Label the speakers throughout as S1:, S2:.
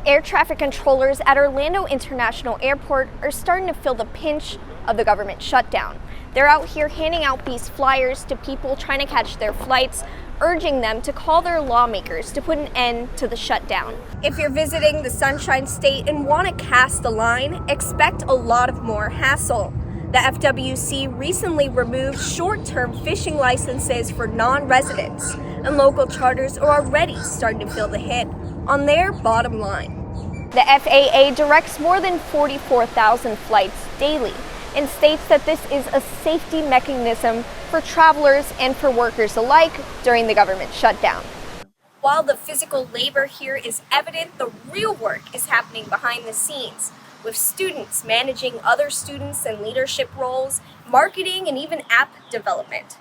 S1: Air traffic controllers at Orlando International Airport are starting to feel the pinch of the government shutdown. They're out here handing out these flyers to people trying to catch their flights, urging them to call their lawmakers to put an end to the shutdown. If you're visiting the Sunshine State and want to cast a line, expect a lot of more hassle. The FWC recently removed short-term fishing licenses for non-residents, and local charters are already starting to feel the hit on their bottom line. The FAA directs more than 44,000 flights daily and states that this is a safety mechanism for travelers and for workers alike during the government shutdown. While the physical labor here is evident, the real work is happening behind the scenes, with students managing other students in leadership roles, marketing, and even app development.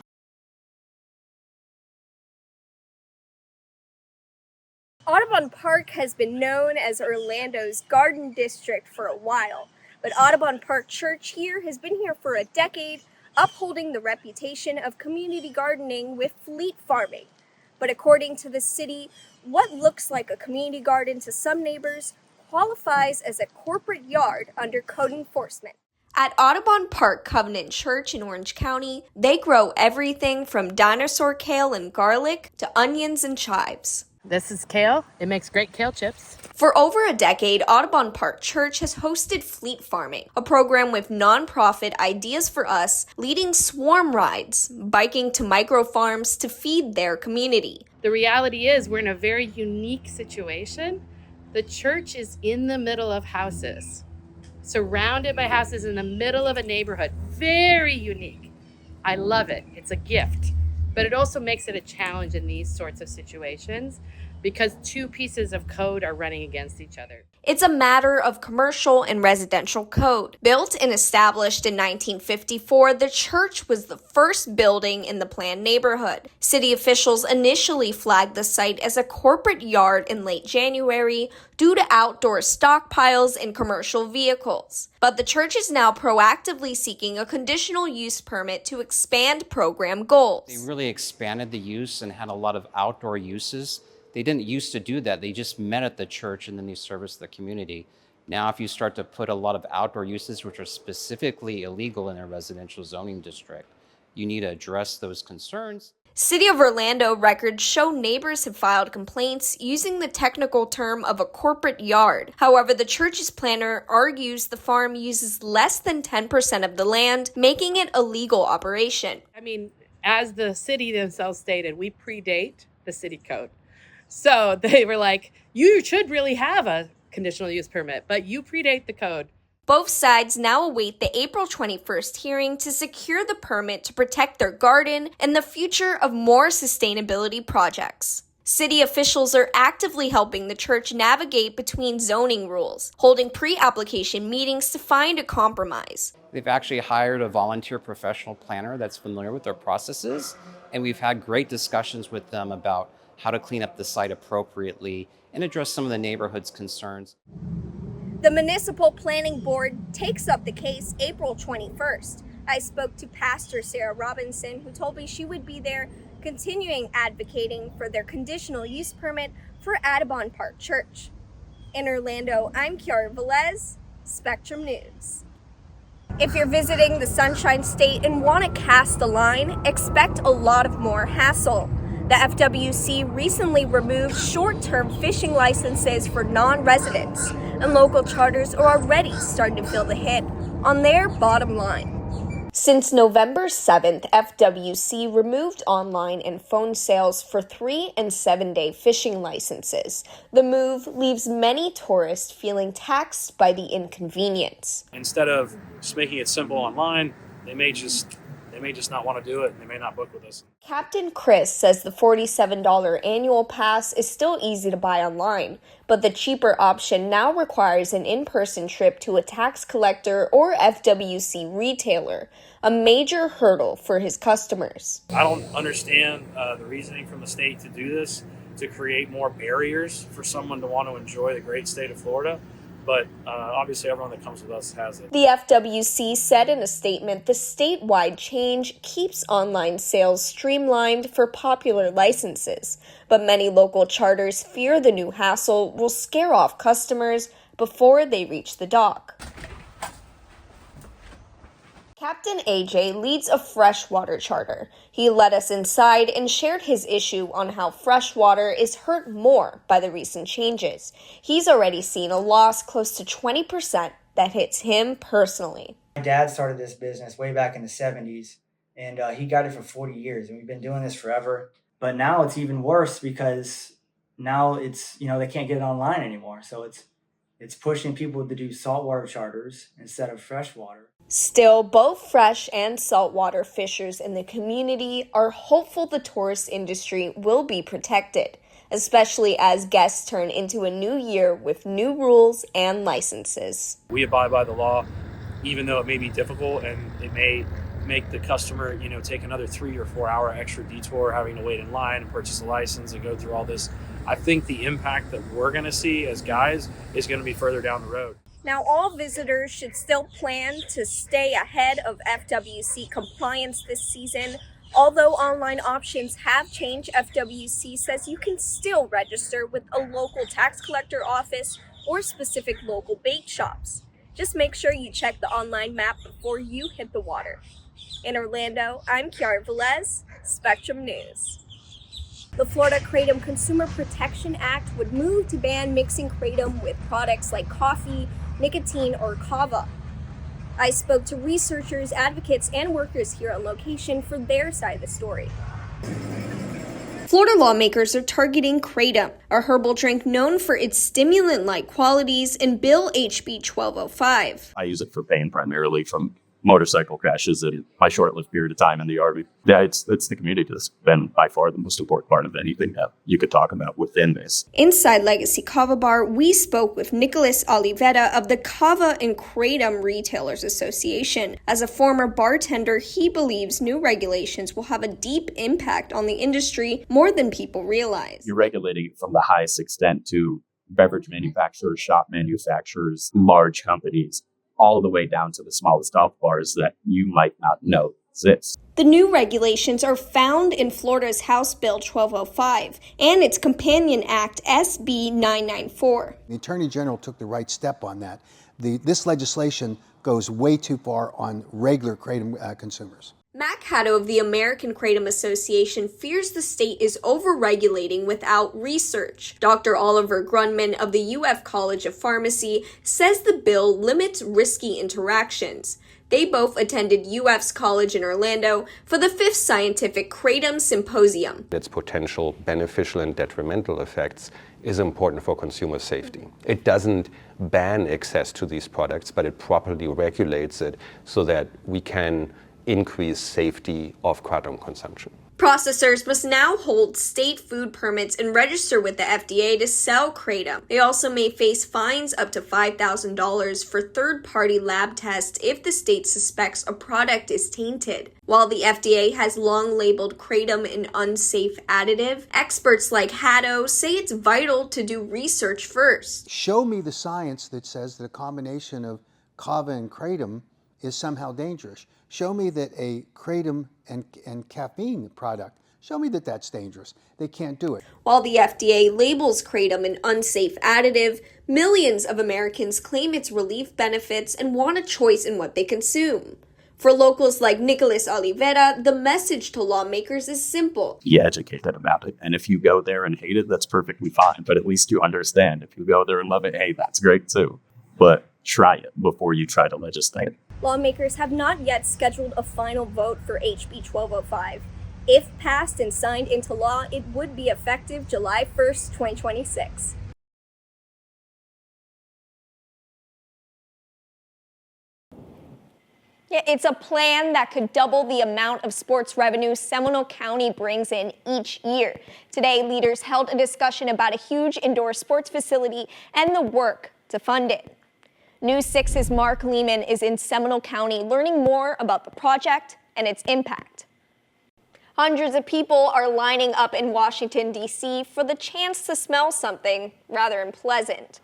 S1: Audubon Park has been known as Orlando's Garden District for a while, but Audubon Park Church here has been here for a decade, upholding the reputation of community gardening with fleet farming. But according to the city, what looks like a community garden to some neighbors qualifies as a corporate yard under code enforcement. At Audubon Park Covenant Church in Orange County, they grow everything from dinosaur kale and garlic to onions and chives.
S2: This is kale. It makes great kale chips.
S1: For over a decade, Audubon Park Church has hosted Fleet Farming, a program with nonprofit Ideas for Us, leading swarm rides, biking to micro farms to feed their community.
S2: The reality is we're in a very unique situation. The church is in the middle of houses, surrounded by houses in the middle of a neighborhood. Very unique. I love it. It's a gift. But it also makes it a challenge in these sorts of situations because two pieces of code are running against each other.
S1: It's a matter of commercial and residential code. Built and established in 1954, the church was the first building in the planned neighborhood. City officials initially flagged the site as a corporate yard in late January due to outdoor stockpiles and commercial vehicles. But the church is now proactively seeking a conditional use permit to expand program goals.
S3: They really expanded the use and had a lot of outdoor uses. They didn't used to do that. They just met at the church and then they serviced the community. Now, if you start to put a lot of outdoor uses, which are specifically illegal in a residential zoning district, you need to address those concerns.
S1: City of Orlando records show neighbors have filed complaints using the technical term of a corporate yard. However, the church's planner argues the farm uses less than 10% of the land, making it a legal operation.
S2: I mean, as the city themselves stated, we predate the city code. So they were like, you should really have a conditional use permit, but you predate the code.
S1: Both sides now await the April 21st hearing to secure the permit to protect their garden and the future of more sustainability projects. City officials are actively helping the church navigate between zoning rules, holding pre-application meetings to find a compromise.
S3: They've actually hired a volunteer professional planner that's familiar with their processes, and we've had great discussions with them about how to clean up the site appropriately and address some of the neighborhood's concerns.
S1: The Municipal Planning Board takes up the case April 21st. I spoke to Pastor Sarah Robinson, who told me she would be there continuing advocating for their conditional use permit for Audubon Park Church. In Orlando, I'm Kiara Velez, Spectrum News. If you're visiting the Sunshine State and want to cast a line, expect a lot of more hassle. The FWC recently removed short-term fishing licenses for non-residents, and local charters are already starting to feel the hit on their bottom line. Since November 7th, FWC removed online and phone sales for 3- and 7-day fishing licenses. The move leaves many tourists feeling taxed by the inconvenience.
S4: Instead of just making it simple online, they may just not want to do it, and they may not book with us.
S1: Captain Chris says the $47 annual pass is still easy to buy online, but the cheaper option now requires an in-person trip to a tax collector or FWC retailer, a major hurdle for his customers.
S4: I don't understand the reasoning from the state to do this, to create more barriers for someone to want to enjoy the great state of Florida. but obviously everyone that comes with us has it.
S1: The FWC said in a statement the statewide change keeps online sales streamlined for popular licenses, but many local charters fear the new hassle will scare off customers before they reach the dock. Captain AJ leads a freshwater charter. He led us inside and shared his issue on how freshwater is hurt more by the recent changes. He's already seen a loss close to 20% that hits him personally.
S5: My dad started this business way back in the 70s, and he got it for 40 years, and we've been doing this forever. But now it's even worse because now it's, they can't get it online anymore. So it's pushing people to do saltwater charters instead of freshwater.
S1: Still, both fresh and saltwater fishers in the community are hopeful the tourist industry will be protected, especially as guests turn into a new year with new rules and licenses.
S4: We abide by the law, even though it may be difficult and it may make the customer, take another 3 or 4 hour extra detour, having to wait in line and purchase a license and go through all this. I think the impact that we're going to see as guys is going to be further down the road.
S1: Now, all visitors should still plan to stay ahead of FWC compliance this season. Although online options have changed, FWC says you can still register with a local tax collector office or specific local bait shops. Just make sure you check the online map before you hit the water. In Orlando, I'm Kiara Velez, Spectrum News. The Florida Kratom Consumer Protection Act would move to ban mixing kratom with products like coffee, nicotine, or kava. I spoke to researchers, advocates, and workers here on location for their side of the story. Florida lawmakers are targeting kratom, a herbal drink known for its stimulant-like qualities, in Bill HB 1205.
S6: I use it for pain primarily from motorcycle crashes in my short-lived period of time in the RV. Yeah, it's the community that's been by far the most important part of anything that you could talk about within this.
S1: Inside Legacy Kava Bar, we spoke with Nicholas Oliveira of the Kava and Kratom Retailers Association. As a former bartender, he believes new regulations will have a deep impact on the industry more than people realize.
S6: You're regulating it from the highest extent to beverage manufacturers, shop manufacturers, large companies, all the way down to the smallest golf bars that you might not know exist.
S1: The new regulations are found in Florida's House Bill 1205 and its companion act, SB 994.
S7: The Attorney General took the right step on that. This legislation goes way too far on regular kratom consumers.
S1: Matt Caddo of the American Kratom Association fears the state is over-regulating without research. Dr. Oliver Grunman of the UF College of Pharmacy says the bill limits risky interactions. They both attended UF's college in Orlando for the 5th Scientific Kratom Symposium.
S8: Its potential beneficial and detrimental effects is important for consumer safety. It doesn't ban access to these products, but it properly regulates it so that we can increase safety of kratom consumption.
S1: Processors must now hold state food permits and register with the FDA to sell kratom. They also may face fines up to $5,000 for third-party lab tests if the state suspects a product is tainted. While the FDA has long labeled kratom an unsafe additive, experts like Haddo say it's vital to do research first.
S7: Show me the science that says that a combination of kava and kratom is somehow dangerous. Show me that a kratom and caffeine product, show me that that's dangerous. They can't do it.
S1: While the FDA labels kratom an unsafe additive, millions of Americans claim its relief benefits and want a choice in what they consume. For locals like Nicholas Oliveira, the message to lawmakers is simple.
S6: Be educated about it. And if you go there and hate it, that's perfectly fine. But at least you understand. If you go there and love it, hey, that's great too. But try it before you try to legislate.
S1: Lawmakers have not yet scheduled a final vote for HB 1205. If passed and signed into law, it would be effective July 1st, 2026. Yeah, it's a plan that could double the amount of sports revenue Seminole County brings in each year. Today, leaders held a discussion about a huge indoor sports facility and the work to fund it. News 6's Mark Lehman is in Seminole County learning more about the project and its impact. Hundreds of people are lining up in Washington, D.C. for the chance to smell something rather unpleasant.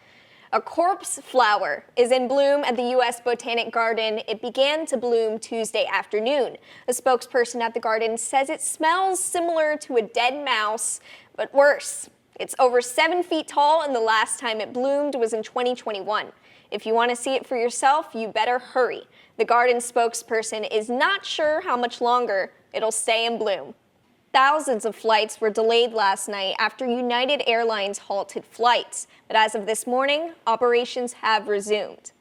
S1: A corpse flower is in bloom at the U.S. Botanic Garden. It began to bloom Tuesday afternoon. A spokesperson at the garden says it smells similar to a dead mouse, but worse. It's over 7 feet tall, and the last time it bloomed was in 2021. If you want to see it for yourself, you better hurry. The garden spokesperson is not sure how much longer it'll stay in bloom. Thousands of flights were delayed last night after United Airlines halted flights, but as of this morning, operations have resumed.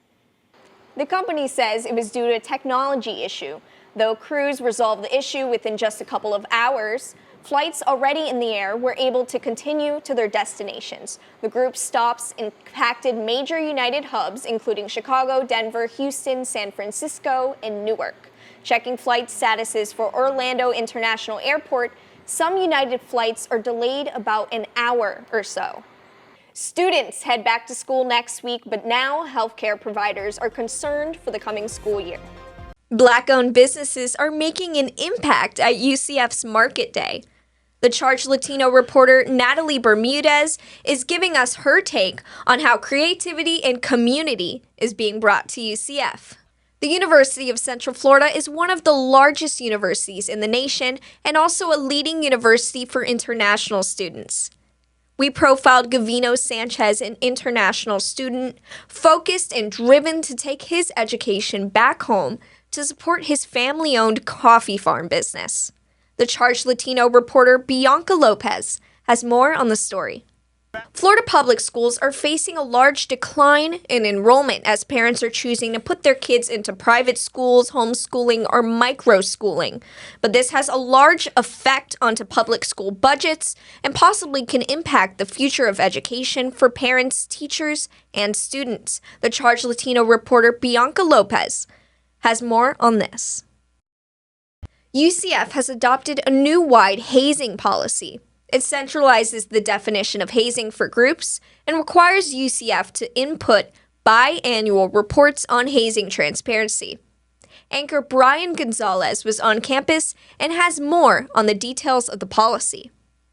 S1: The company says it was due to a technology issue. Though crews resolved the issue within just a couple of hours, flights already in the air were able to continue to their destinations. The group's stops impacted major United hubs, including Chicago, Denver, Houston, San Francisco, and Newark. Checking flight statuses for Orlando International Airport, some United flights are delayed about an hour or so. Students head back to school next week, but now healthcare providers are concerned for the coming school year. Black-owned businesses are making an impact at UCF's Market Day. The Charged Latino reporter Natalie Bermudez is giving us her take on how creativity and community is being brought to UCF. The University of Central Florida is one of the largest universities in the nation and also a leading university for international students. We profiled Gavino Sanchez, an international student, focused and driven to take his education back home to support his family-owned coffee farm business. The Charged Latino reporter Bianca Lopez has more on the story. Florida public schools are facing a large decline in enrollment as parents are choosing to put their kids into private schools, homeschooling, or microschooling. But this has a large effect onto public school budgets and possibly can impact the future of education for parents, teachers, and students. The Charged Latino reporter Bianca Lopez has more on this. UCF has adopted a new wide hazing policy. It centralizes the definition of hazing for groups and requires UCF to input biannual reports on hazing transparency. Anchor Brian Gonzalez was on campus and has more on the details of the policy.